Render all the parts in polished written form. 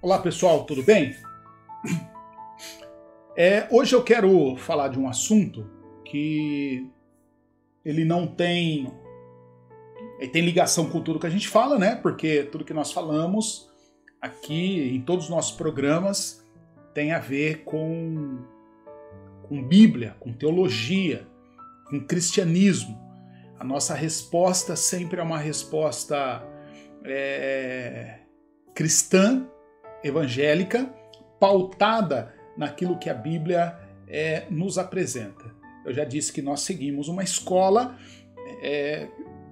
Olá pessoal, tudo bem? Hoje eu quero falar de um assunto que ele não tem, tem ligação com tudo que a gente fala, né? Porque tudo que nós falamos aqui em todos os nossos programas tem a ver com Bíblia, com teologia, com cristianismo. A nossa resposta sempre é uma resposta cristã, evangélica, pautada naquilo que a Bíblia nos apresenta. Eu já disse que nós seguimos uma escola,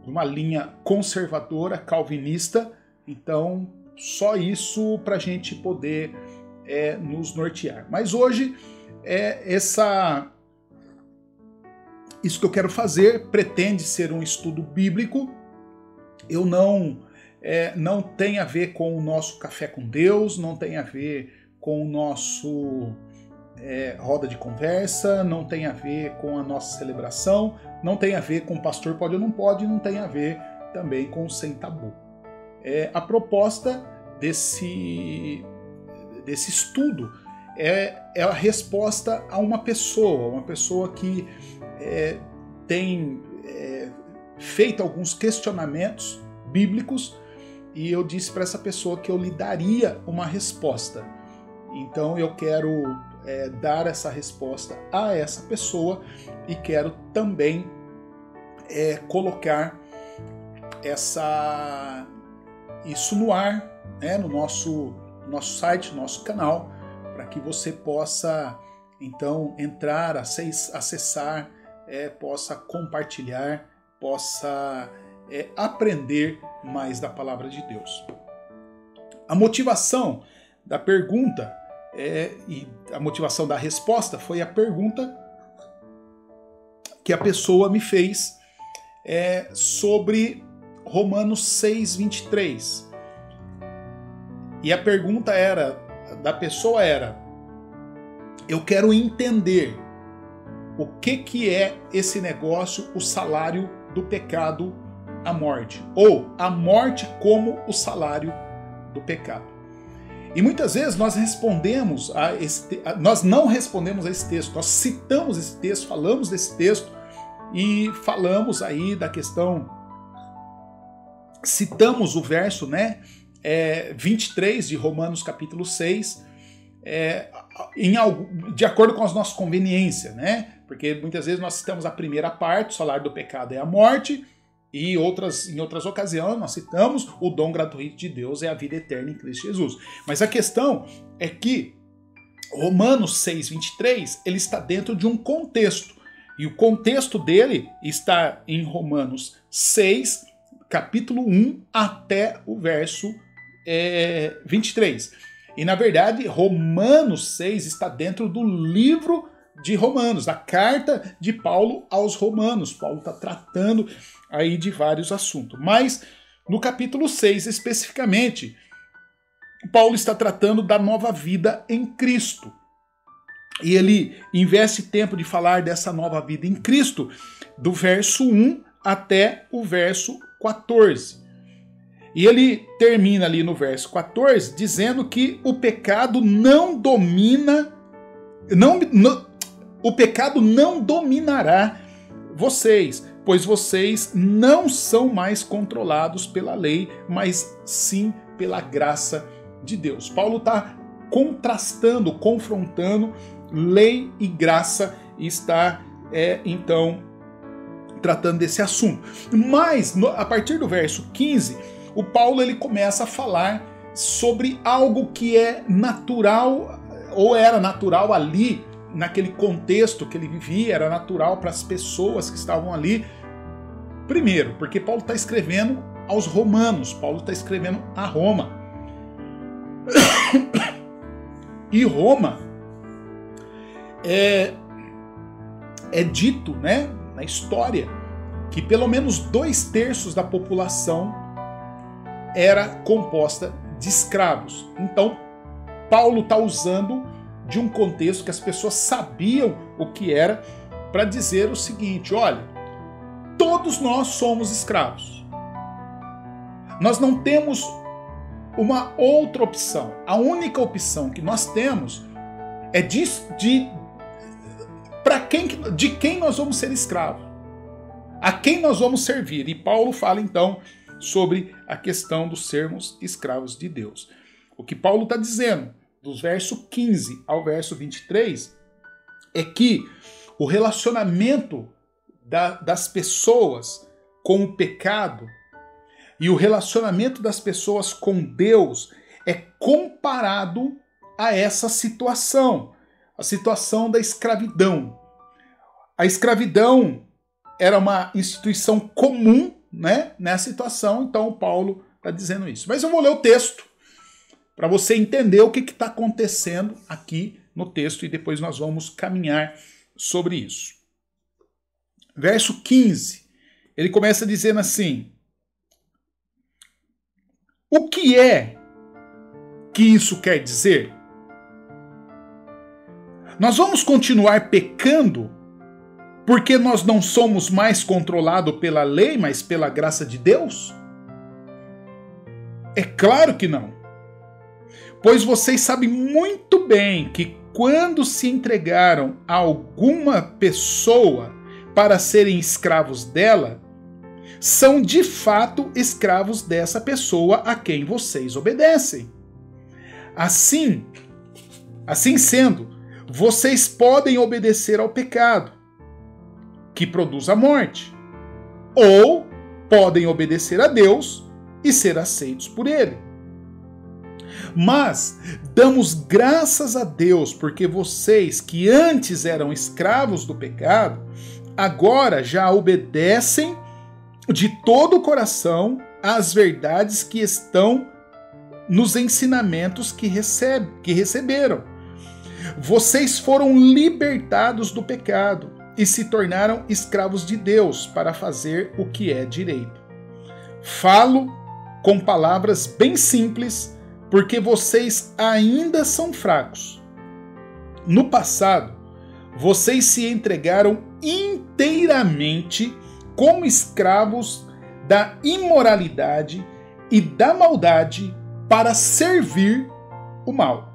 uma linha conservadora, calvinista, então só isso para a gente poder nos nortear. Mas hoje, isso que eu quero fazer pretende ser um estudo bíblico. Eu não tem a ver com o nosso café com Deus, não tem a ver com o nosso roda de conversa, não tem a ver com a nossa celebração, não tem a ver com o pastor pode ou não pode, não tem a ver também com o sem tabu. A proposta desse estudo é a resposta a uma pessoa que tem feito alguns questionamentos bíblicos, e eu disse para essa pessoa que eu lhe daria uma resposta. Então eu quero dar essa resposta a essa pessoa e quero também colocar isso no ar, no nosso site, no nosso canal, para que você possa então entrar, acessar, possa compartilhar, possa aprender mais da palavra de Deus. A motivação da pergunta e a motivação da resposta foi a pergunta que a pessoa me fez sobre Romanos 6:23. E a pergunta da pessoa era: eu quero entender o que é esse negócio, o salário do pecado, a morte, ou a morte como o salário do pecado. E muitas vezes nós nós não respondemos a esse texto, nós citamos esse texto, falamos desse texto e falamos aí da questão, citamos o verso 23 de Romanos capítulo 6, de acordo com as nossas conveniências, porque muitas vezes nós citamos a primeira parte, o salário do pecado é a morte, e em outras ocasiões nós citamos o dom gratuito de Deus é a vida eterna em Cristo Jesus. Mas a questão é que Romanos 6:23 ele está dentro de um contexto, e o contexto dele está em Romanos 6, capítulo 1 até o verso 23. E na verdade Romanos 6 está dentro do livro de Romanos, da carta de Paulo aos Romanos. Paulo está tratando aí de vários assuntos. Mas no capítulo 6 especificamente, Paulo está tratando da nova vida em Cristo. E ele investe tempo de falar dessa nova vida em Cristo, do verso 1 até o verso 14. E ele termina ali no verso 14 dizendo que o pecado não domina, o pecado não dominará vocês, pois vocês não são mais controlados pela lei, mas sim pela graça de Deus. Paulo está contrastando, confrontando lei e graça, e está então tratando desse assunto. Mas a partir do verso 15, o Paulo ele começa a falar sobre algo que é natural, ou era natural ali, naquele contexto que ele vivia, era natural para as pessoas que estavam ali. Primeiro, porque Paulo está escrevendo aos romanos, Paulo está escrevendo a Roma. E Roma é dito, na história, que pelo menos 2/3 da população era composta de escravos. Então, Paulo está usando de um contexto que as pessoas sabiam o que era, para dizer o seguinte: olha, todos nós somos escravos. Nós não temos uma outra opção. A única opção que nós temos é de quem nós vamos ser escravos, a quem nós vamos servir. E Paulo fala então sobre a questão dos sermos escravos de Deus. O que Paulo está dizendo, dos versos 15 ao verso 23, é que o relacionamento das pessoas com o pecado e o relacionamento das pessoas com Deus é comparado a essa situação, a situação da escravidão. A escravidão era uma instituição comum, né, nessa situação, então Paulo está dizendo isso. Mas eu vou ler o texto para você entender o que está acontecendo aqui no texto e depois nós vamos caminhar sobre isso. Verso 15, ele começa dizendo assim: o que é que isso quer dizer? Nós vamos continuar pecando porque nós não somos mais controlados pela lei, mas pela graça de Deus? É claro que não. Pois vocês sabem muito bem que quando se entregaram a alguma pessoa para serem escravos dela, são de fato escravos dessa pessoa a quem vocês obedecem. Assim sendo, vocês podem obedecer ao pecado, que produz a morte, ou podem obedecer a Deus e ser aceitos por Ele. Mas damos graças a Deus porque vocês que antes eram escravos do pecado, agora já obedecem de todo o coração às verdades que estão nos ensinamentos que receberam. Vocês foram libertados do pecado e se tornaram escravos de Deus para fazer o que é direito. Falo com palavras bem simples, porque vocês ainda são fracos. No passado, vocês se entregaram inteiramente como escravos da imoralidade e da maldade para servir o mal.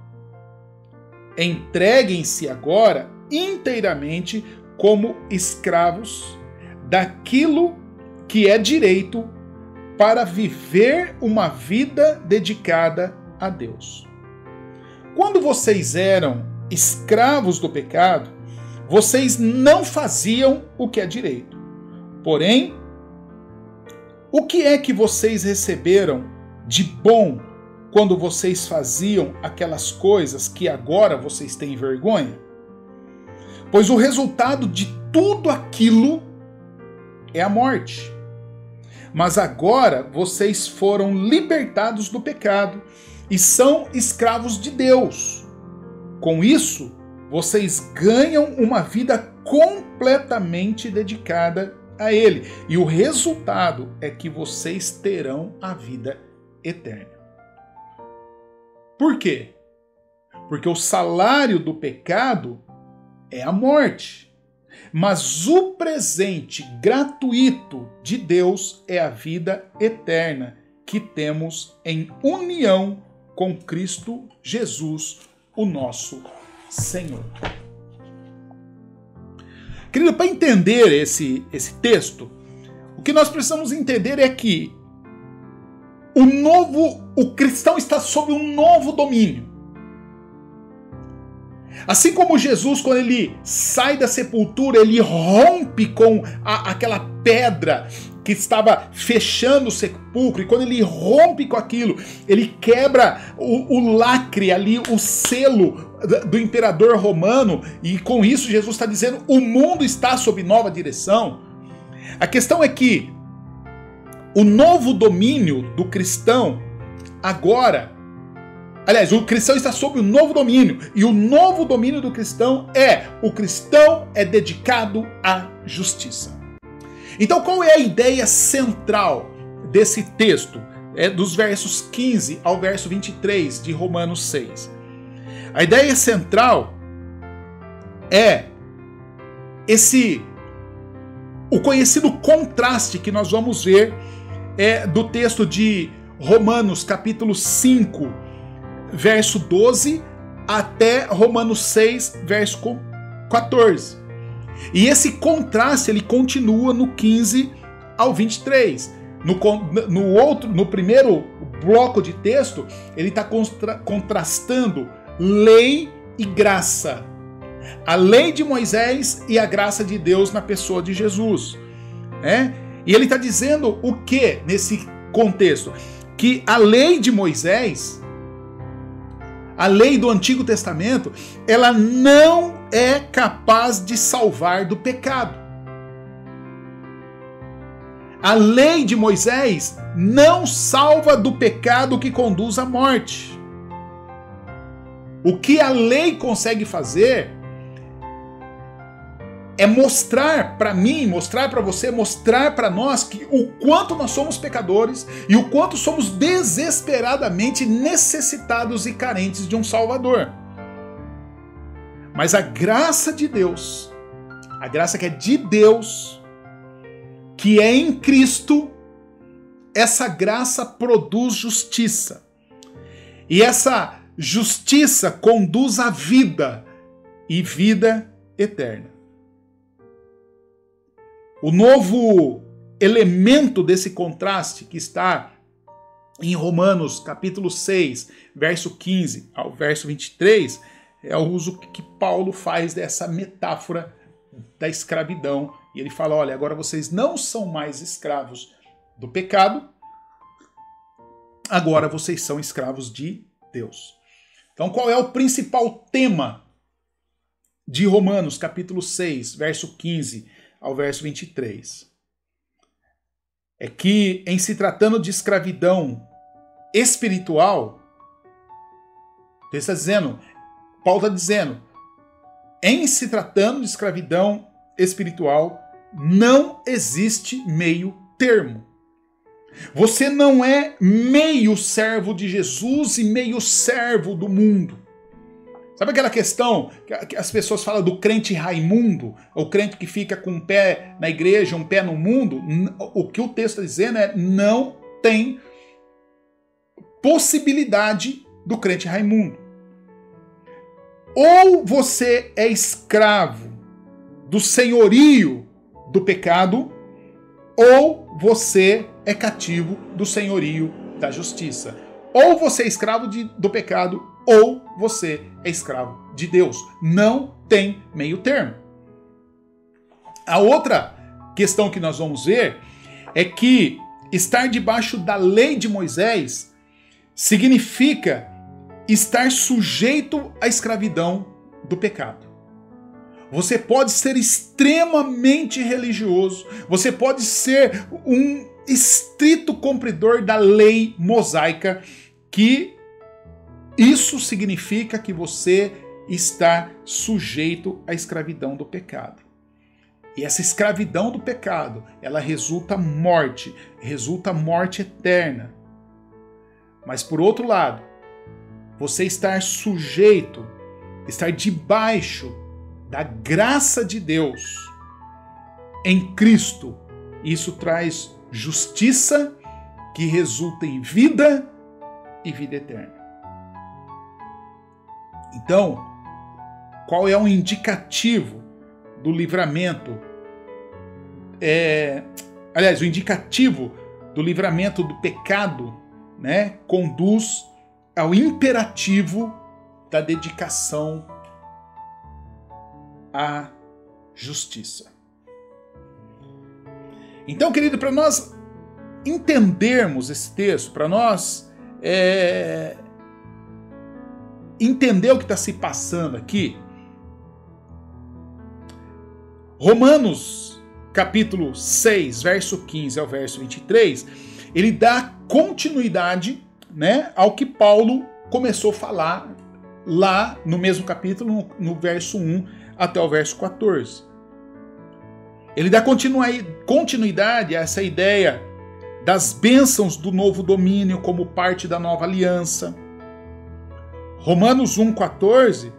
Entreguem-se agora inteiramente como escravos daquilo que é direito para viver uma vida dedicada a Deus. Quando vocês eram escravos do pecado, vocês não faziam o que é direito. Porém, o que é que vocês receberam de bom quando vocês faziam aquelas coisas que agora vocês têm vergonha? Pois o resultado de tudo aquilo é a morte. Mas agora vocês foram libertados do pecado e são escravos de Deus. Com isso, vocês ganham uma vida completamente dedicada a Ele. E o resultado é que vocês terão a vida eterna. Por quê? Porque o salário do pecado é a morte. Mas o presente gratuito de Deus é a vida eterna que temos em união com Cristo Jesus, o nosso Senhor. Querido, para entender esse texto, o que nós precisamos entender é que o cristão está sob um novo domínio. Assim como Jesus, quando ele sai da sepultura, ele rompe com aquela pedra que estava fechando o sepulcro, e quando ele rompe com aquilo, ele quebra o lacre ali, o selo do imperador romano, e com isso Jesus está dizendo, o mundo está sob nova direção. A questão é que o novo domínio do cristão agora, aliás, o cristão está sob o novo domínio, e o novo domínio do cristão o cristão é dedicado à justiça. Então, qual é a ideia central desse texto, dos versos 15 ao verso 23 de Romanos 6? A ideia central é o conhecido contraste que nós vamos ver do texto de Romanos capítulo 5, verso 12, até Romanos 6, verso 14. E esse contraste ele continua no 15 ao 23. No primeiro bloco de texto, ele está contrastando lei e graça. A lei de Moisés e a graça de Deus na pessoa de Jesus. E ele está dizendo o que nesse contexto? Que a lei de Moisés, a lei do Antigo Testamento, ela não é capaz de salvar do pecado. A lei de Moisés não salva do pecado que conduz à morte. O que a lei consegue fazer é mostrar para mim, mostrar para você, mostrar para nós que o quanto nós somos pecadores e o quanto somos desesperadamente necessitados e carentes de um Salvador. Mas a graça de Deus, a graça que é de Deus, que é em Cristo, essa graça produz justiça. E essa justiça conduz à vida e vida eterna. O novo elemento desse contraste que está em Romanos capítulo 6, verso 15 ao verso 23, é o uso que Paulo faz dessa metáfora da escravidão. E ele fala, olha, agora vocês não são mais escravos do pecado, agora vocês são escravos de Deus. Então qual é o principal tema de Romanos capítulo 6, verso 15 ao verso 23? É que em se tratando de escravidão espiritual, Paulo está dizendo, em se tratando de escravidão espiritual, não existe meio termo. Você não é meio servo de Jesus e meio servo do mundo. Sabe aquela questão que as pessoas falam do crente Raimundo, o crente que fica com um pé na igreja, um pé no mundo? O que o texto está dizendo é não tem possibilidade do crente Raimundo. Ou você é escravo do senhorio do pecado, ou você é cativo do senhorio da justiça. Ou você é escravo do pecado, ou você é escravo de Deus. Não tem meio termo. A outra questão que nós vamos ver é que estar debaixo da lei de Moisés significa estar sujeito à escravidão do pecado. Você pode ser extremamente religioso, você pode ser um estrito cumpridor da lei mosaica, que isso significa que você está sujeito à escravidão do pecado. E essa escravidão do pecado, ela resulta morte eterna. Mas por outro lado, você estar sujeito, estar debaixo da graça de Deus em Cristo, isso traz justiça que resulta em vida e vida eterna. Então, qual é o indicativo do livramento? O indicativo do livramento do pecado, né, conduz ao imperativo da dedicação à justiça. Então, querido, para nós entendermos esse texto, para nós entender o que está se passando aqui, Romanos capítulo 6, verso 15 ao verso 23, ele dá continuidade, né, ao que Paulo começou a falar lá no mesmo capítulo, no verso 1 até o verso 14. Ele dá continuidade a essa ideia das bênçãos do novo domínio como parte da nova aliança. Romanos 1,14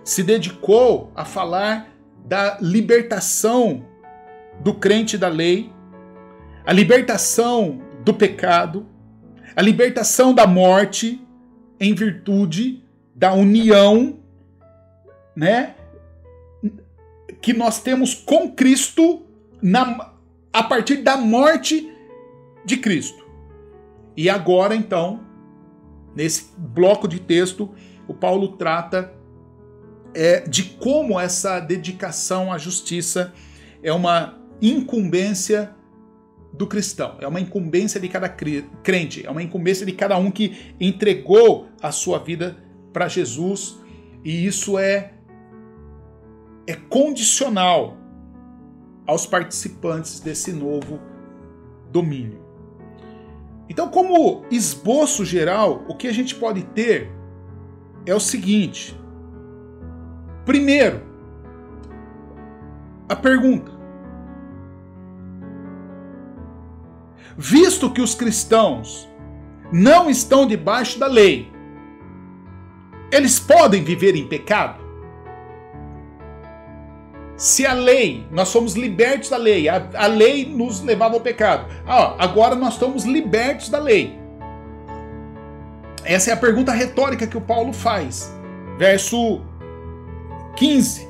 se dedicou a falar da libertação do crente da lei, a libertação do pecado, A libertação da morte em virtude da união, né, que nós temos com Cristo a partir da morte de Cristo. E agora, então, nesse bloco de texto, o Paulo trata de como essa dedicação à justiça é uma incumbência do cristão, é uma incumbência de cada crente, é uma incumbência de cada um que entregou a sua vida para Jesus, e isso é condicional aos participantes desse novo domínio. Então, como esboço geral, o que a gente pode ter é o seguinte. Primeiro, a pergunta: visto que os cristãos não estão debaixo da lei, eles podem viver em pecado? Se a lei, nós somos libertos da lei, a lei nos levava ao pecado. Agora nós estamos libertos da lei. Essa é a pergunta retórica que o Paulo faz. Verso 15.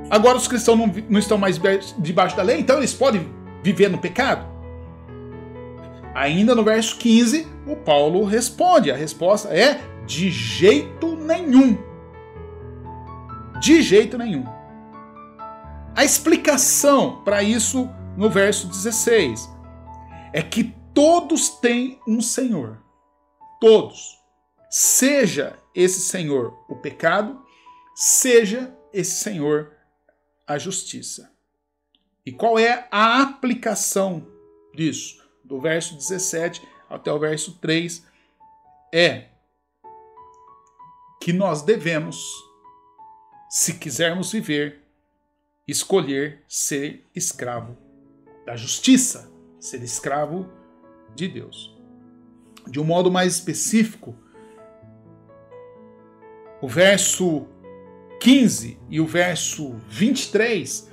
Agora os cristãos não estão mais debaixo da lei, então eles podem viver no pecado? Ainda no verso 15, o Paulo responde. A resposta é: de jeito nenhum. De jeito nenhum. A explicação para isso no verso 16 é que todos têm um Senhor. Todos. Seja esse Senhor o pecado, seja esse Senhor a justiça. E qual é a aplicação disso? Do verso 17 até o verso 3 é que nós devemos, se quisermos viver, escolher ser escravo da justiça, ser escravo de Deus. De um modo mais específico, o verso 15 e o verso 23,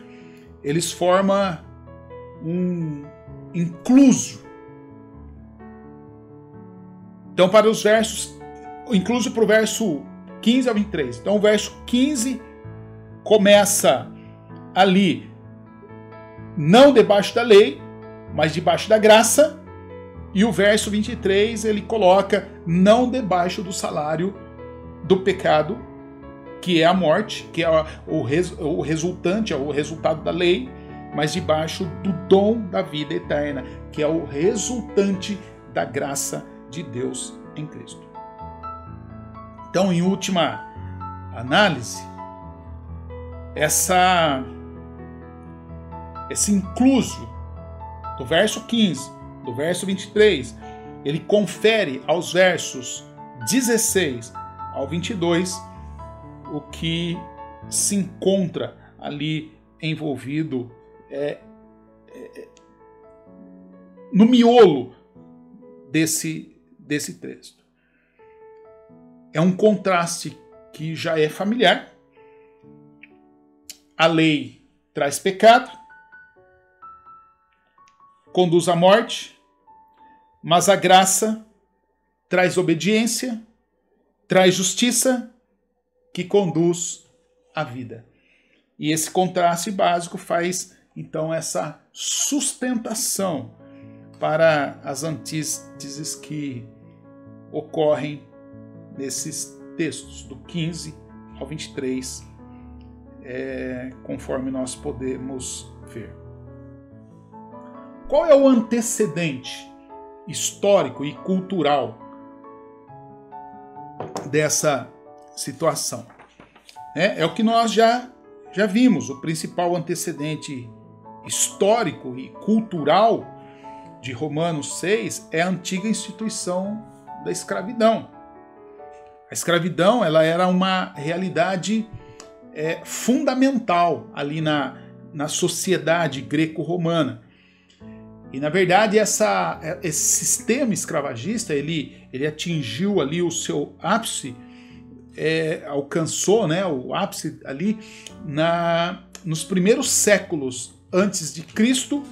eles formam um incluso. Então, para os versos, incluso para o verso 15 ao 23. Então, o verso 15 começa ali, não debaixo da lei, mas debaixo da graça. E o verso 23, ele coloca não debaixo do salário do pecado, que é a morte, que é o resultante, é o resultado da lei, mas debaixo do dom da vida eterna, que é o resultante da graça de Deus em Cristo. Então, em última análise, esse incluso do verso 15, do verso 23, ele confere aos versos 16 ao 22 o que se encontra ali envolvido no miolo desse texto. É um contraste que já é familiar. A lei traz pecado, conduz à morte, mas a graça traz obediência, traz justiça, que conduz à vida. E esse contraste básico faz, então, essa sustentação para as antíteses que ocorrem nesses textos, do 15 ao 23, conforme nós podemos ver. Qual é o antecedente histórico e cultural dessa situação? É o que nós já vimos. O principal antecedente histórico e cultural de Romanos 6 é a antiga instituição da escravidão. A escravidão, ela era uma realidade fundamental ali na sociedade greco-romana. E, na verdade, esse sistema escravagista, ele atingiu ali o seu ápice, alcançou, né, o ápice ali nos primeiros séculos antes de Cristo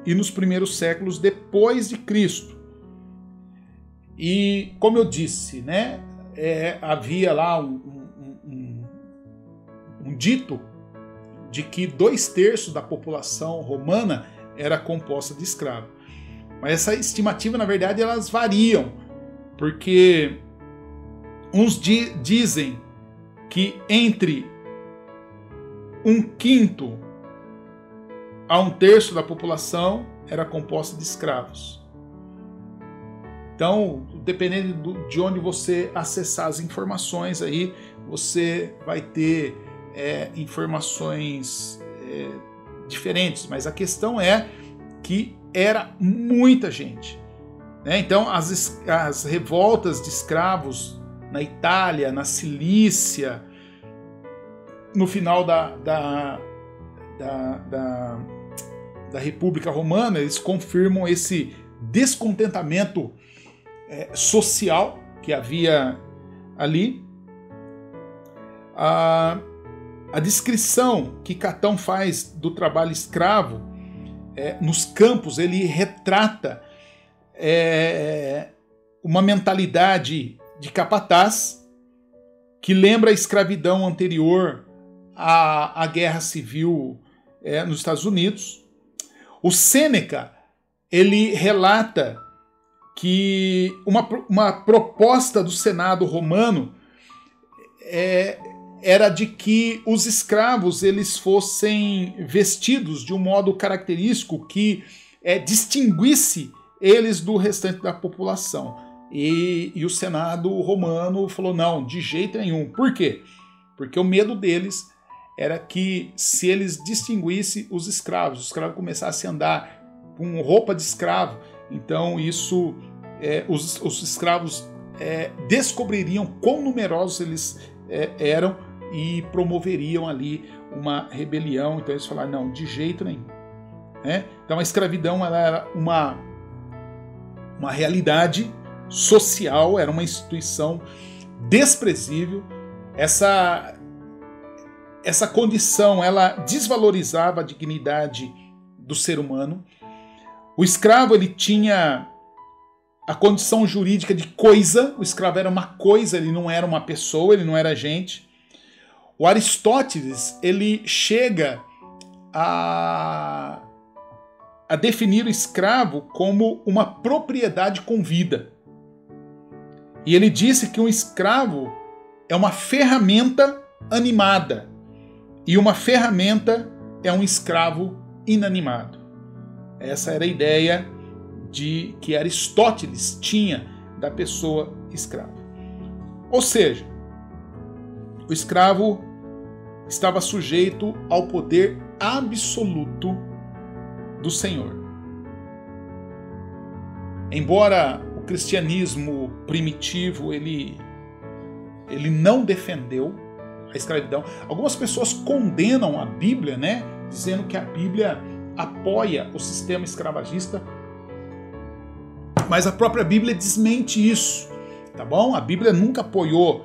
e nos primeiros séculos depois de Cristo. E, como eu disse, né, havia lá um dito de que 2/3 da população romana era composta de escravos. Mas essa estimativa, na verdade, elas variam, porque uns dizem que entre 1/5 a 1/3 da população era composta de escravos. Então, dependendo de onde você acessar as informações, aí você vai ter informações diferentes, mas a questão é que era muita gente, né? Então, as revoltas de escravos na Itália, na Cilícia, no final da República Romana, eles confirmam esse descontentamento social que havia ali. A descrição que Catão faz do trabalho escravo nos campos, ele retrata uma mentalidade de capataz que lembra a escravidão anterior à Guerra Civil nos Estados Unidos. O Sêneca, ele relata que uma proposta do Senado romano era de que os escravos eles fossem vestidos de um modo característico que distinguisse eles do restante da população. E o Senado romano falou, não, de jeito nenhum. Por quê? Porque o medo deles era que, se eles distinguissem os escravos começassem a andar com roupa de escravo, então isso, os escravos descobririam quão numerosos eles eram e promoveriam ali uma rebelião. Então eles falaram, não, de jeito nenhum. Então a escravidão ela era uma realidade social, era uma instituição desprezível. Essa condição ela desvalorizava a dignidade do ser humano. O escravo ele tinha a condição jurídica de coisa. O escravo era uma coisa, ele não era uma pessoa, ele não era gente. O Aristóteles ele chega a definir o escravo como uma propriedade com vida. E ele disse que um escravo é uma ferramenta animada e uma ferramenta é um escravo inanimado. Essa era a ideia que Aristóteles tinha da pessoa escrava. Ou seja, o escravo estava sujeito ao poder absoluto do Senhor. Embora o cristianismo primitivo ele não defendeu a escravidão, algumas pessoas condenam a Bíblia, né, dizendo que a Bíblia apoia o sistema escravagista, mas a própria Bíblia desmente isso, tá bom? A Bíblia nunca apoiou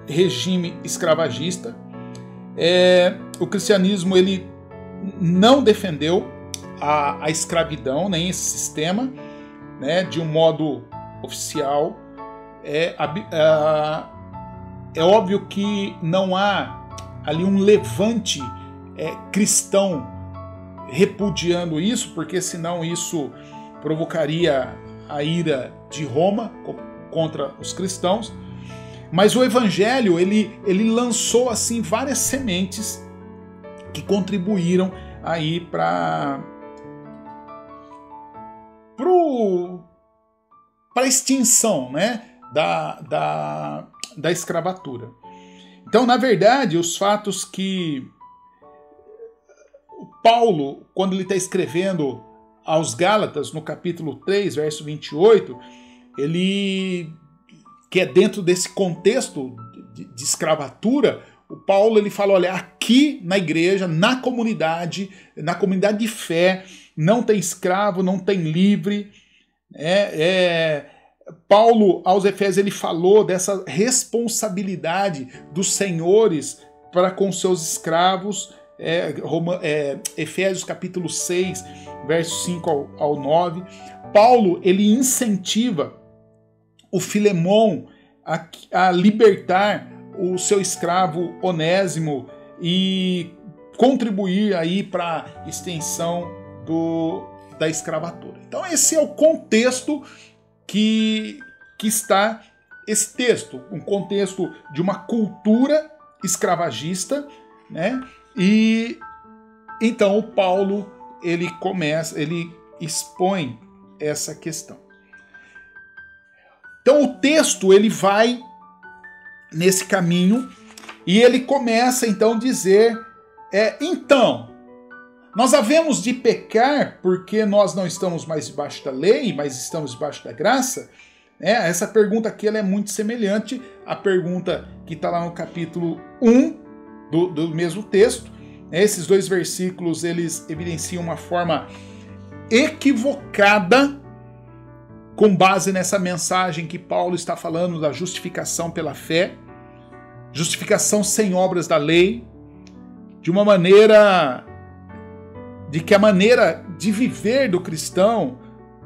regime escravagista. O cristianismo ele não defendeu a escravidão, nem esse sistema, né, de um modo oficial. É óbvio que não há ali um levante cristão repudiando isso, porque senão isso provocaria a ira de Roma contra os cristãos. Mas o Evangelho ele lançou assim várias sementes que contribuíram aí para a extinção, né, da escravatura. Então, na verdade, os fatos que Paulo, quando ele está escrevendo aos Gálatas, no capítulo 3, verso 28, ele, que é dentro desse contexto de escravatura, o Paulo ele fala, olha, aqui na igreja, na comunidade de fé, não tem escravo, não tem livre. Paulo, aos Efésios, ele falou dessa responsabilidade dos senhores para com seus escravos. Efésios capítulo 6, versos 5 ao 9. Paulo, ele incentiva o Filemon a libertar o seu escravo Onésimo e contribuir aí para a extensão da escravatura. Então esse é o contexto que está esse texto, um contexto de uma cultura escravagista, né? E então o Paulo ele expõe essa questão. Então o texto ele vai nesse caminho e ele começa então a dizer, então, nós havemos de pecar porque nós não estamos mais debaixo da lei, mas estamos debaixo da graça? Essa pergunta aqui ela é muito semelhante à pergunta que está lá no capítulo 1 do mesmo texto. Esses dois versículos eles evidenciam uma forma equivocada com base nessa mensagem que Paulo está falando da justificação pela fé, justificação sem obras da lei, de uma maneira de que a maneira de viver do cristão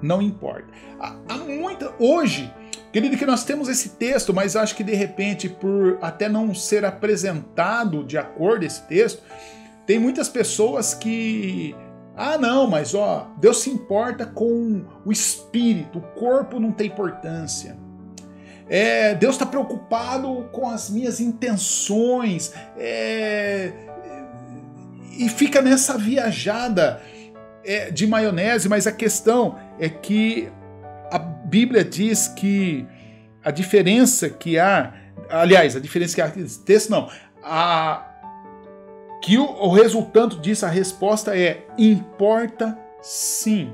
não importa. Há muita hoje, querido, que nós temos esse texto, mas acho que de repente por até não ser apresentado de acordo esse texto, tem muitas pessoas que não, mas Deus se importa com o espírito, o corpo não tem importância. Deus está preocupado com as minhas intenções, e fica nessa viajada de maionese, mas a questão é que a Bíblia diz que a diferença que há, aliás, a diferença que há nesse texto não, que o resultado disso, a resposta importa sim.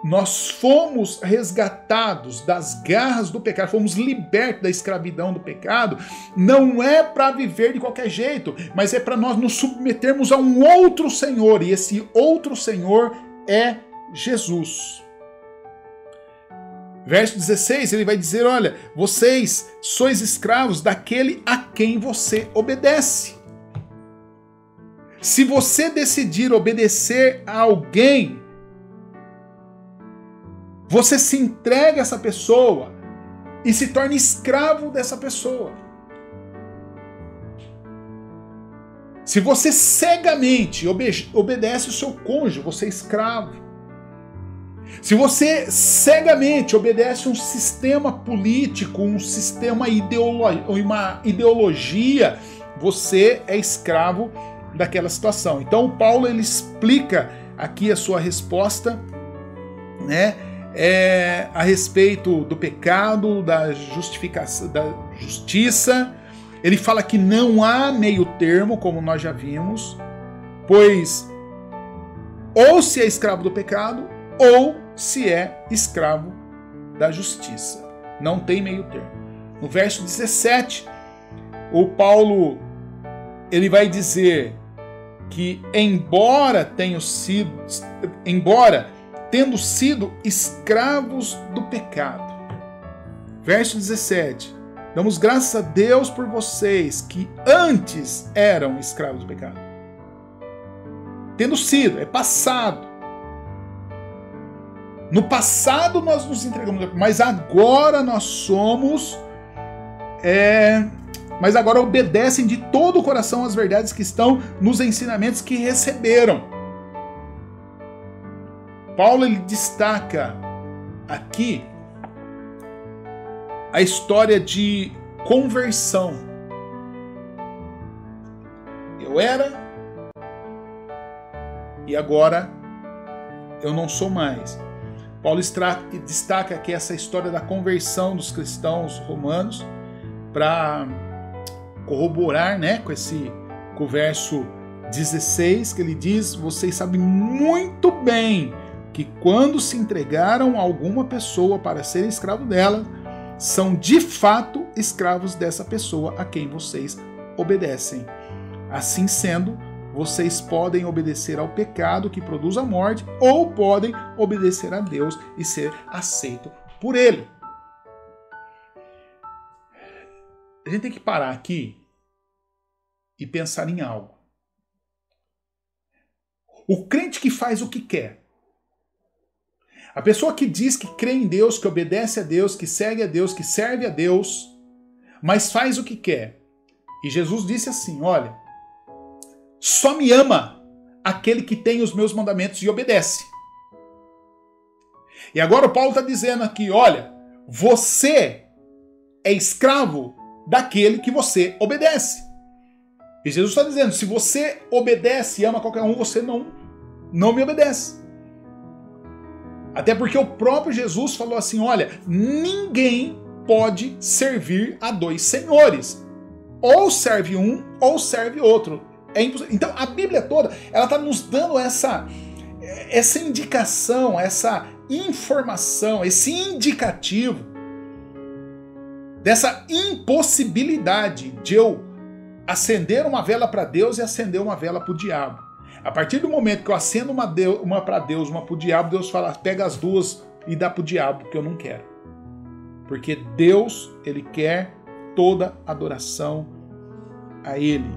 Nós fomos resgatados das garras do pecado, fomos libertos da escravidão do pecado, não é para viver de qualquer jeito, mas é para nós nos submetermos a um outro Senhor, e esse outro Senhor é Jesus. Verso 16, ele vai dizer, olha, vocês sois escravos daquele a quem você obedece. Se você decidir obedecer a alguém, você se entrega a essa pessoa e se torna escravo dessa pessoa. Se você cegamente obedece o seu cônjuge, você é escravo. Se você cegamente obedece um sistema político, um sistema uma ideologia, você é escravo daquela situação. Então o Paulo ele explica aqui a sua resposta, né? A respeito do pecado, da justificação, da justiça. Ele fala que não há meio termo, como nós já vimos, pois ou se é escravo do pecado, ou se é escravo da justiça. Não tem meio termo. No verso 17, o Paulo ele vai dizer que tendo sido escravos do pecado. Verso 17. Damos graças a Deus por vocês que antes eram escravos do pecado. Tendo sido, é passado. No passado nós nos entregamos, mas agora nós somos... mas agora obedecem de todo o coração às verdades que estão nos ensinamentos que receberam. Paulo ele destaca aqui a história de conversão. Eu era e agora eu não sou mais. Paulo destaca aqui essa história da conversão dos cristãos romanos para corroborar, né, com o verso 16, que ele diz: vocês sabem muito bem que quando se entregaram a alguma pessoa para serem escravo dela, são de fato escravos dessa pessoa a quem vocês obedecem. Assim sendo, vocês podem obedecer ao pecado que produz a morte, ou podem obedecer a Deus e ser aceito por Ele. A gente tem que parar aqui e pensar em algo. O crente que faz o que quer. A pessoa que diz que crê em Deus, que obedece a Deus, que segue a Deus, que serve a Deus, mas faz o que quer. E Jesus disse assim, olha, só me ama aquele que tem os meus mandamentos e obedece. E agora o Paulo está dizendo aqui, olha, você é escravo daquele que você obedece. E Jesus está dizendo, se você obedece e ama qualquer um, você não me obedece. Até porque o próprio Jesus falou assim, olha, ninguém pode servir a dois senhores. Ou serve um, ou serve outro. É impossível. Então a Bíblia toda, ela está nos dando essa indicação, essa informação, esse indicativo dessa impossibilidade de eu acender uma vela para Deus e acender uma vela para o diabo. A partir do momento que eu acendo uma para Deus, uma para o diabo, Deus fala, pega as duas e dá para o diabo, porque eu não quero. Porque Deus, Ele quer toda adoração a Ele.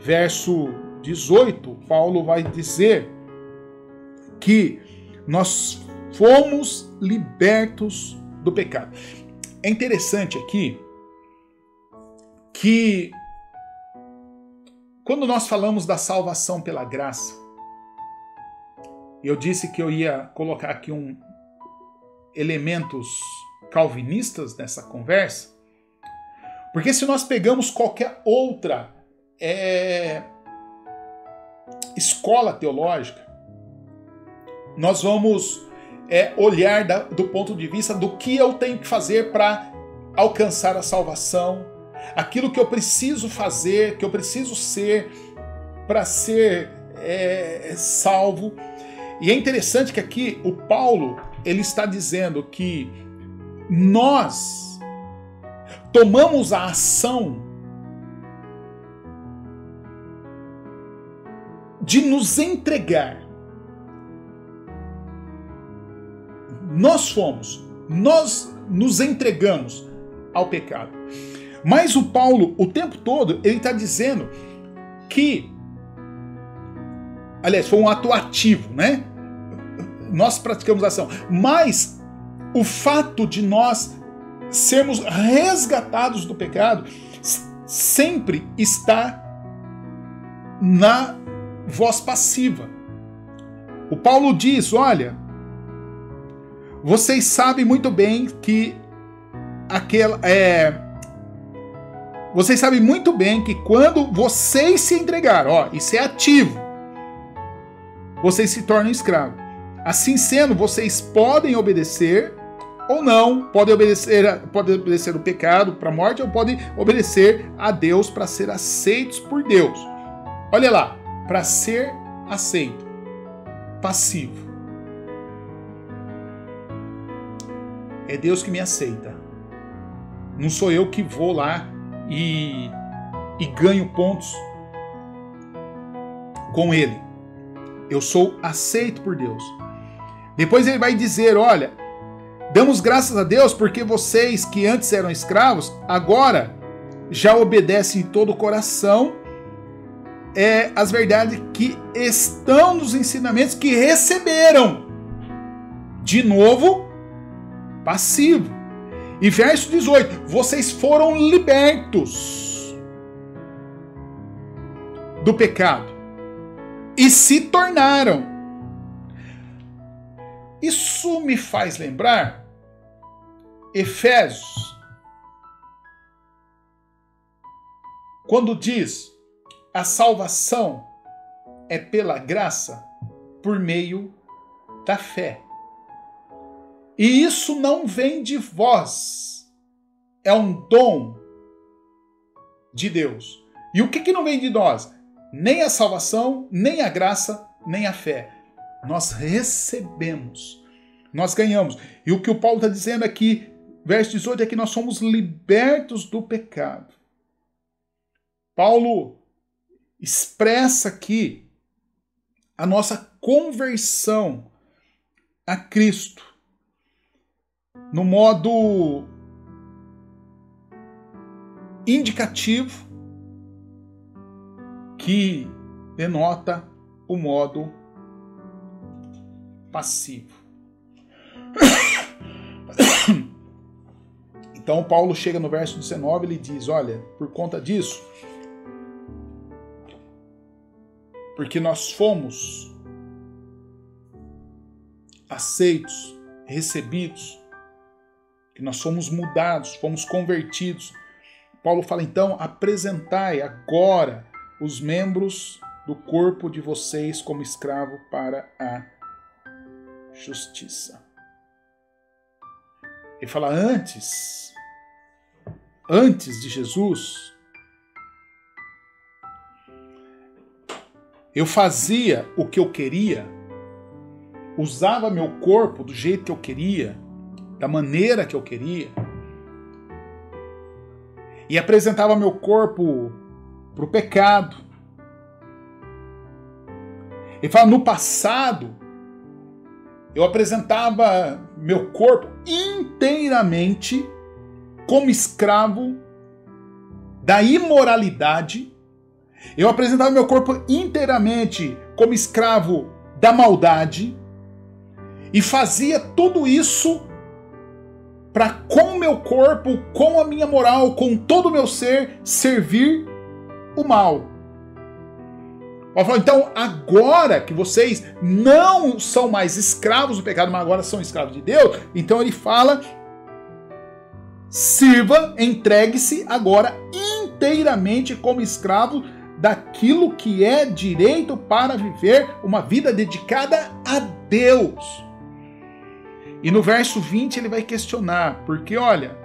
Verso 18, Paulo vai dizer que nós fomos libertos do pecado. É interessante aqui que quando nós falamos da salvação pela graça, eu disse que eu ia colocar aqui elementos calvinistas nessa conversa, porque se nós pegamos qualquer outra escola teológica, nós vamos olhar do ponto de vista do que eu tenho que fazer para alcançar a salvação, aquilo que eu preciso fazer, que eu preciso ser para ser salvo. E é interessante que aqui o Paulo ele está dizendo que nós tomamos a ação de nos entregar. Nós nos entregamos ao pecado. Mas o Paulo, o tempo todo, ele está dizendo que, aliás, foi um ato ativo, né? Nós praticamos a ação. Mas o fato de nós sermos resgatados do pecado sempre está na voz passiva. O Paulo diz, olha, vocês sabem muito bem que vocês sabem muito bem que quando vocês se entregaram, isso é ativo, vocês se tornam escravos. Assim sendo, vocês podem obedecer ou não, podem obedecer o pecado para a morte ou podem obedecer a Deus para ser aceitos por Deus. Olha lá, para ser aceito, passivo. É Deus que me aceita. Não sou eu que vou lá e ganho pontos com Ele. Eu sou aceito por Deus. Depois ele vai dizer, olha, damos graças a Deus porque vocês que antes eram escravos, agora já obedecem em todo o coração as verdades que estão nos ensinamentos que receberam. De novo, passivo. E verso 18, vocês foram libertos do pecado e se tornaram. Isso me faz lembrar Efésios, quando diz a salvação é pela graça por meio da fé. E isso não vem de vós, é um dom de Deus. E o que não vem de nós? Nem a salvação, nem a graça, nem a fé. Nós recebemos, nós ganhamos. E o que o Paulo está dizendo aqui, verso 18, é que nós somos libertos do pecado. Paulo expressa aqui a nossa conversão a Cristo no modo indicativo que denota o modo passivo. Então Paulo chega no verso 19 e ele diz, olha, por conta disso, porque nós fomos aceitos, recebidos, que nós fomos mudados, fomos convertidos. Paulo fala, então, apresentai agora os membros do corpo de vocês como escravo para a justiça. Ele fala, antes de Jesus, eu fazia o que eu queria, usava meu corpo do jeito que eu queria, da maneira que eu queria, e apresentava meu corpo para o pecado. Ele fala, no passado, eu apresentava meu corpo inteiramente como escravo da imoralidade. Eu apresentava meu corpo inteiramente como escravo da maldade. E fazia tudo isso para com o meu corpo, com a minha moral, com todo o meu ser, servir o mal. Então, agora que vocês não são mais escravos do pecado, mas agora são escravos de Deus, então ele fala, sirva, entregue-se agora inteiramente como escravo daquilo que é direito para viver uma vida dedicada a Deus. E no verso 20 ele vai questionar, porque olha,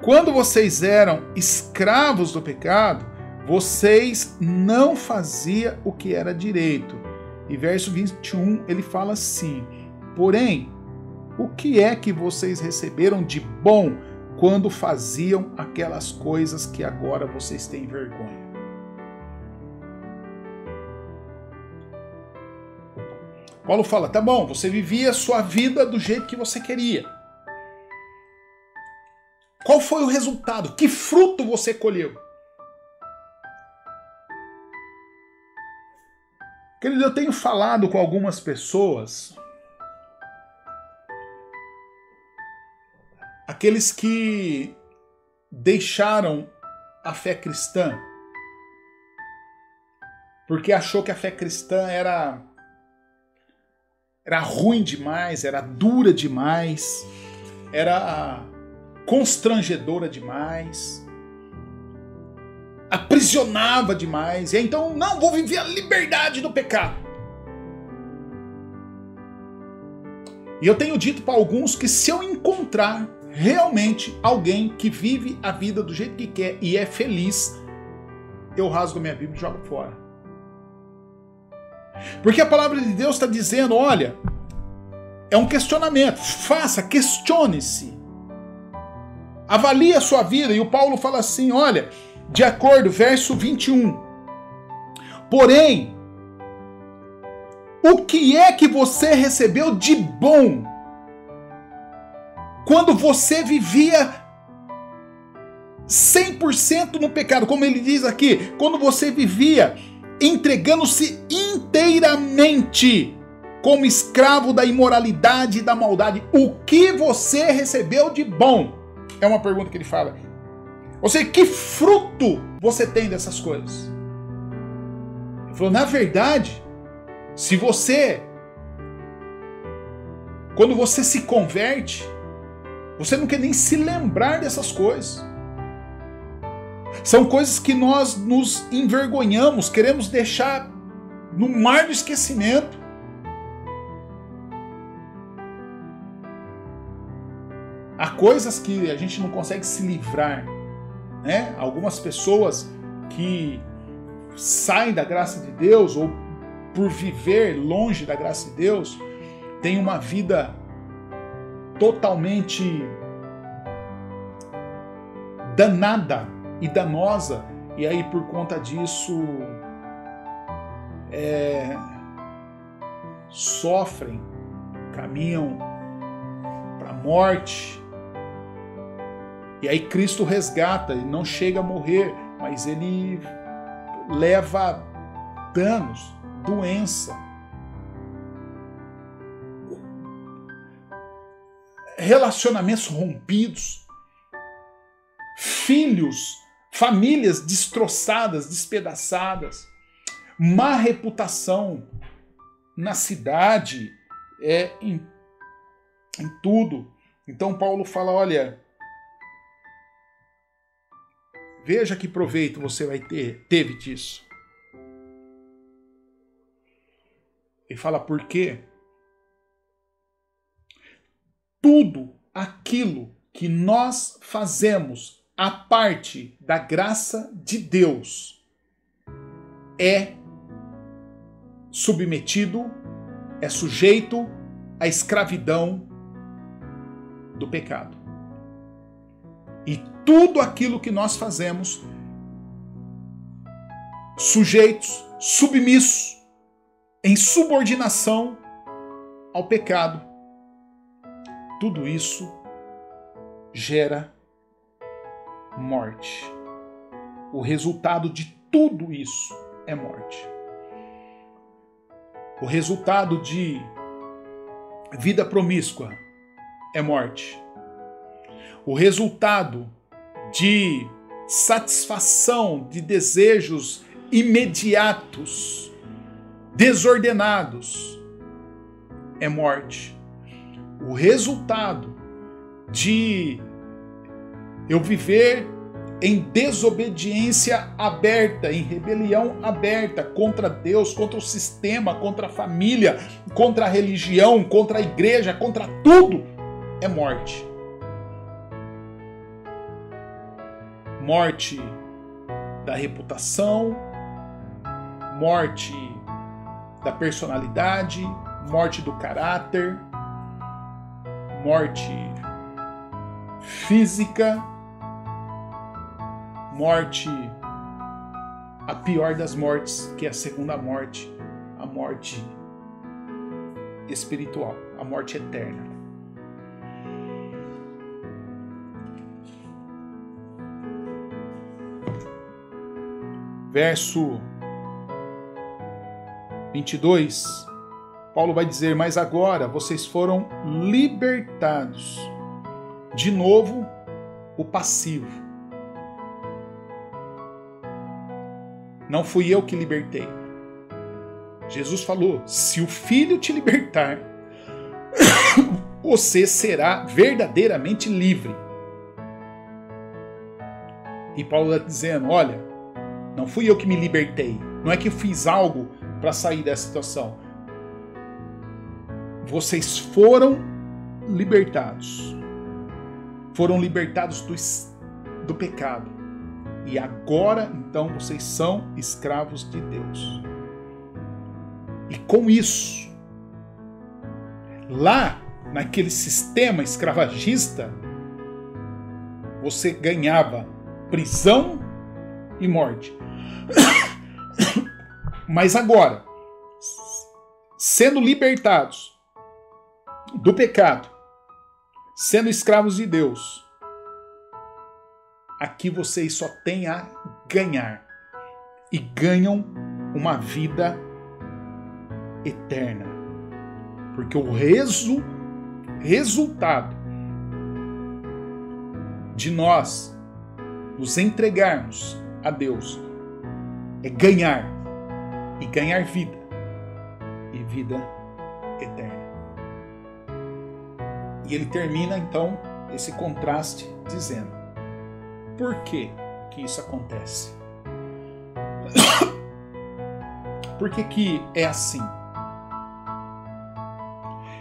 quando vocês eram escravos do pecado, vocês não faziam o que era direito. E verso 21 ele fala assim, porém, o que é que vocês receberam de bom quando faziam aquelas coisas que agora vocês têm vergonha? Paulo fala, tá bom, você vivia a sua vida do jeito que você queria. Qual foi o resultado? Que fruto você colheu? Querido, eu tenho falado com algumas pessoas, aqueles que deixaram a fé cristã, porque achou que a fé cristã era ruim demais, era dura demais, era constrangedora demais, aprisionava demais, e então, não, vou viver a liberdade do pecado. E eu tenho dito para alguns que se eu encontrar realmente alguém que vive a vida do jeito que quer e é feliz, eu rasgo minha Bíblia e jogo fora. Porque a palavra de Deus está dizendo, olha, é um questionamento, questione-se, avalie a sua vida. E o Paulo fala assim, olha, de acordo, verso 21, porém, o que é que você recebeu de bom quando você vivia 100% no pecado, como ele diz aqui, quando você vivia entregando-se inteiramente como escravo da imoralidade e da maldade. O que você recebeu de bom? É uma pergunta que ele fala. Ou seja, que fruto você tem dessas coisas? Ele falou, na verdade, quando você se converte, você não quer nem se lembrar dessas coisas. São coisas que nós nos envergonhamos, queremos deixar no mar do esquecimento. Há coisas que a gente não consegue se livrar, né? Algumas pessoas que saem da graça de Deus ou por viver longe da graça de Deus, têm uma vida totalmente danada e danosa, e aí por conta disso sofrem, caminham para a morte. E aí Cristo resgata, ele não chega a morrer, mas ele leva danos, doença. relacionamentos rompidos, filhos, famílias destroçadas, despedaçadas, má reputação na cidade, em tudo. Então Paulo fala, olha, veja que proveito você teve disso. Ele fala por quê? Tudo aquilo que nós fazemos a parte da graça de Deus é submetido, é sujeito à escravidão do pecado. E tudo aquilo que nós fazemos sujeitos, submissos, em subordinação ao pecado, tudo isso gera morte. O resultado de tudo isso é morte. O resultado de vida promíscua é morte. O resultado de satisfação de desejos imediatos, desordenados, é morte. O resultado de eu viver em desobediência aberta, em rebelião aberta contra Deus, contra o sistema, contra a família, contra a religião, contra a igreja, contra tudo, é morte. Morte da reputação, morte da personalidade, morte do caráter, morte física, morte, a pior das mortes, que é a segunda morte, a morte espiritual, a morte eterna. Verso 22, Paulo vai dizer, mas agora vocês foram libertados. De novo, o passivo. Não fui eu que libertei. Jesus falou, se o Filho te libertar, você será verdadeiramente livre. E Paulo está dizendo, olha, não fui eu que me libertei. Não é que eu fiz algo para sair dessa situação. Vocês foram libertados. Foram libertados do pecado. E agora, então, vocês são escravos de Deus. E com isso, lá naquele sistema escravagista, você ganhava prisão e morte. Mas agora, sendo libertados do pecado, sendo escravos de Deus, aqui vocês só têm a ganhar. E ganham uma vida eterna. Porque o resultado de nós nos entregarmos a Deus é ganhar. E ganhar vida. E vida eterna. E ele termina então esse contraste dizendo: por que que isso acontece? Por que que é assim?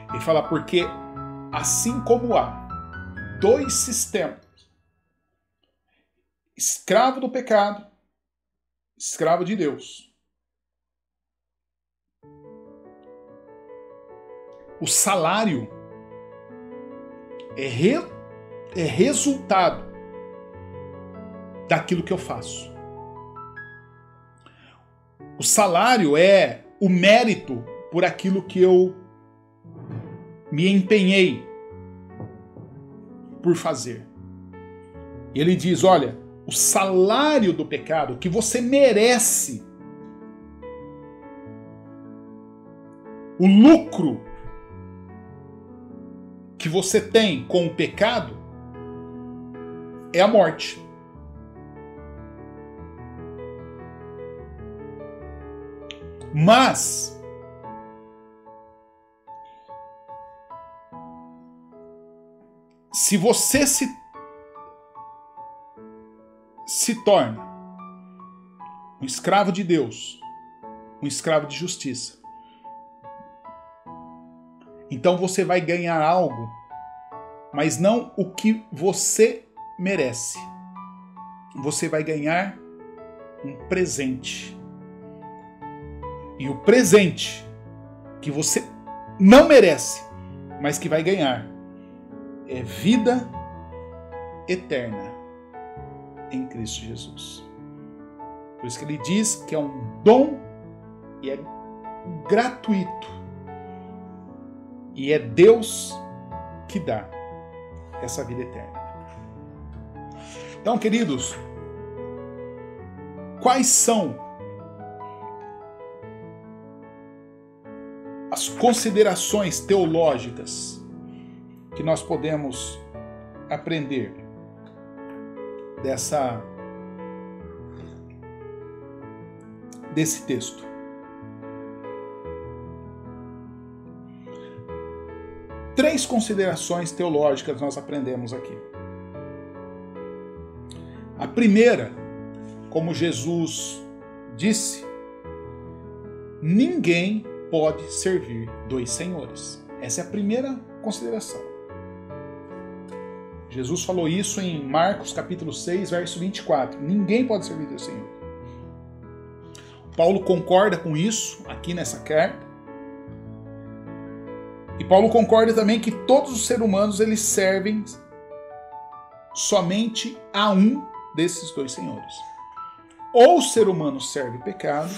Ele fala porque assim como há dois sistemas, escravo do pecado, escravo de Deus, o salário é resultado daquilo que eu faço. O salário é o mérito por aquilo que eu me empenhei por fazer. E ele diz, olha, o salário do pecado que você merece, o lucro que você tem com o pecado é a morte. Mas se você se torna um escravo de Deus, um escravo de justiça, então você vai ganhar algo, mas não o que você merece. Você vai ganhar um presente. E o presente que você não merece, mas que vai ganhar, é vida eterna em Cristo Jesus. Por isso que ele diz que é um dom e é gratuito. E é Deus que dá essa vida eterna. Então, queridos, quais são as considerações teológicas que nós podemos aprender desse texto? Três considerações teológicas nós aprendemos aqui. A primeira, como Jesus disse, ninguém pode servir dois senhores. Essa é a primeira consideração. Jesus falou isso em Marcos capítulo 6, verso 24. Ninguém pode servir dois senhores. Paulo concorda com isso aqui nessa carta. E Paulo concorda também que todos os seres humanos eles servem somente a um desses dois senhores. Ou o ser humano serve o pecado,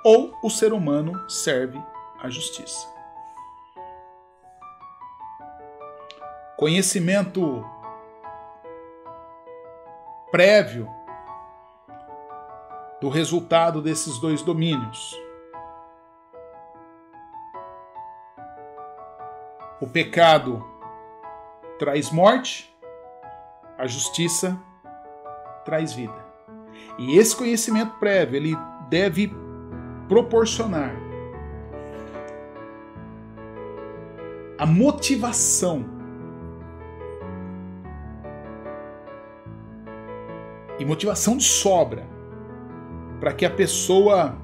ou o ser humano serve a justiça. Conhecimento prévio do resultado desses dois domínios. O pecado traz morte, a justiça traz vida. E esse conhecimento prévio, ele deve proporcionar a motivação e motivação de sobra para que a pessoa,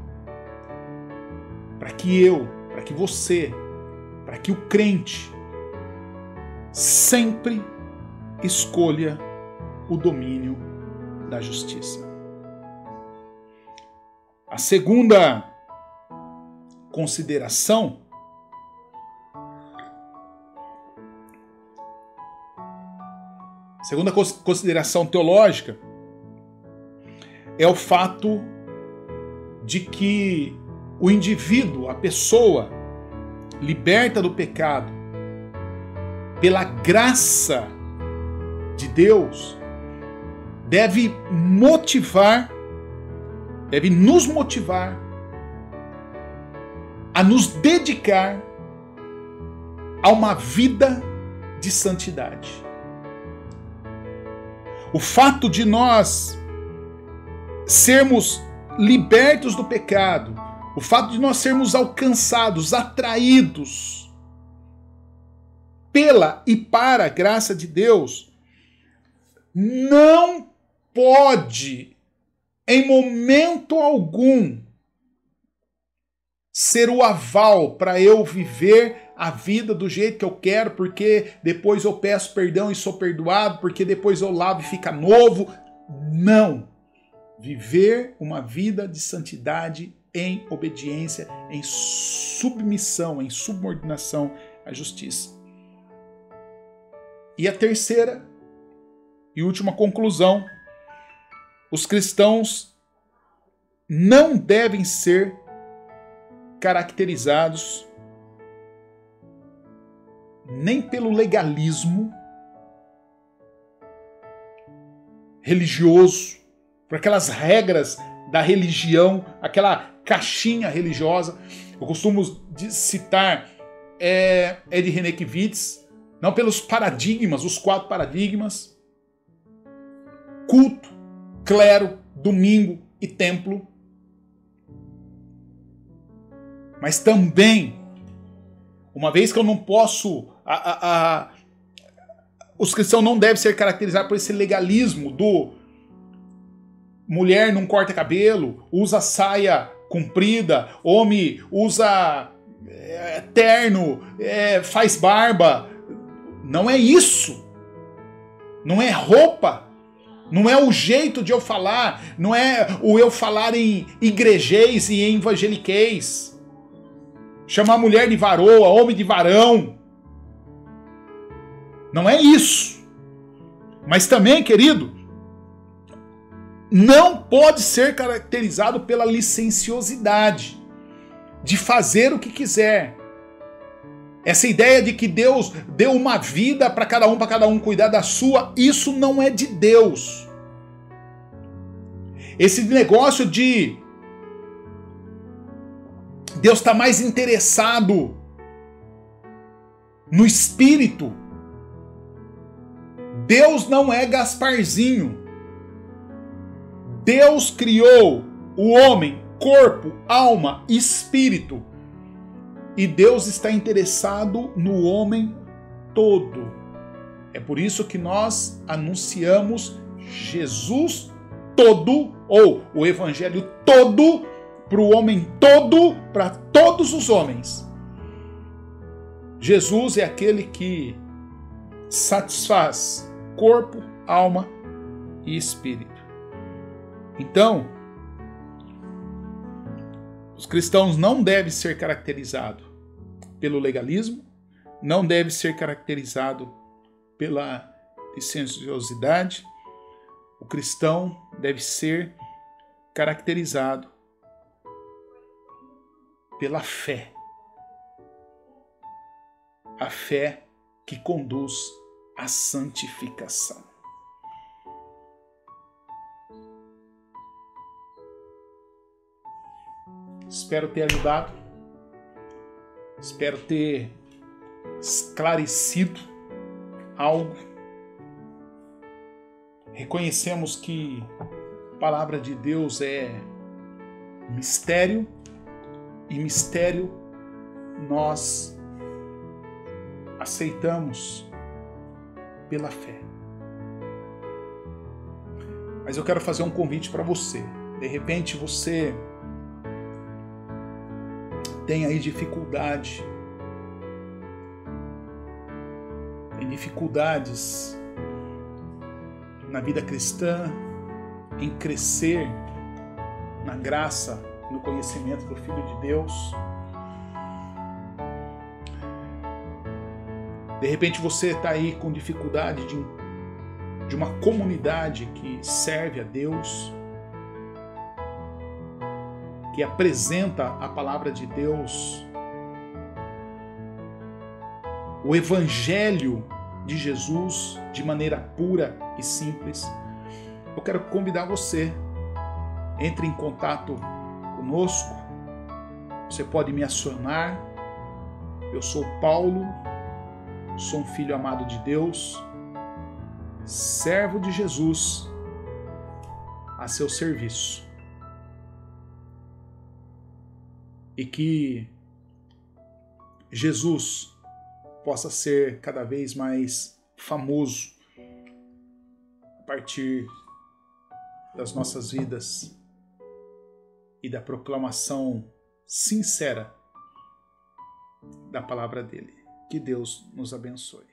para que eu, para que você, para que o crente sempre escolha o domínio da justiça. A segunda consideração teológica é o fato de que o indivíduo, a pessoa liberta do pecado pela graça de Deus, deve nos motivar a nos dedicar a uma vida de santidade. O fato de nós sermos libertos do pecado, o fato de nós sermos alcançados, atraídos pela e para a graça de Deus, não pode, em momento algum, ser o aval para eu viver a vida do jeito que eu quero, porque depois eu peço perdão e sou perdoado, porque depois eu lavo e fica novo. Não. Viver uma vida de santidade em obediência, em submissão, em subordinação à justiça. E a terceira e última conclusão: os cristãos não devem ser caracterizados nem pelo legalismo religioso, por aquelas regras da religião, aquela caixinha religiosa. Eu costumo citar Ed Renekiewicz, não pelos paradigmas, os 4 paradigmas: culto, clero, domingo e templo. Mas também, uma vez que eu não posso... os cristãos não devem ser caracterizados por esse legalismo do mulher não corta cabelo, usa saia comprida, homem usa terno, faz barba. Não é isso. Não é roupa. Não é o jeito de eu falar. Não é o eu falar em igrejês e em evangeliquez. Chamar mulher de varoa, homem de varão. Não é isso. Mas também, querido, não pode ser caracterizado pela licenciosidade de fazer o que quiser. Essa ideia de que Deus deu uma vida para cada um cuidar da sua, isso não é de Deus. Esse negócio de Deus está mais interessado no espírito. Deus não é Gasparzinho. Deus criou o homem, corpo, alma, espírito. E Deus está interessado no homem todo. É por isso que nós anunciamos Jesus todo, ou o evangelho todo, para o homem todo, para todos os homens. Jesus é aquele que satisfaz corpo, alma e espírito. Então, os cristãos não devem ser caracterizados pelo legalismo, não devem ser caracterizados pela licenciosidade. O cristão deve ser caracterizado pela fé. A fé que conduz à santificação. Espero ter ajudado. Espero ter esclarecido algo. Reconhecemos que a palavra de Deus é mistério, e mistério nós aceitamos pela fé. Mas eu quero fazer um convite para você. De repente você tem aí dificuldade, tem dificuldades na vida cristã, em crescer na graça, no conhecimento do Filho de Deus. De repente você está aí com dificuldade de uma comunidade que serve a Deus, que apresenta a palavra de Deus, o Evangelho de Jesus de maneira pura e simples. Eu quero convidar você, entre em contato conosco. Você pode me acionar. Eu sou Paulo, sou um filho amado de Deus, servo de Jesus, a seu serviço. E que Jesus possa ser cada vez mais famoso a partir das nossas vidas e da proclamação sincera da palavra dele. Que Deus nos abençoe.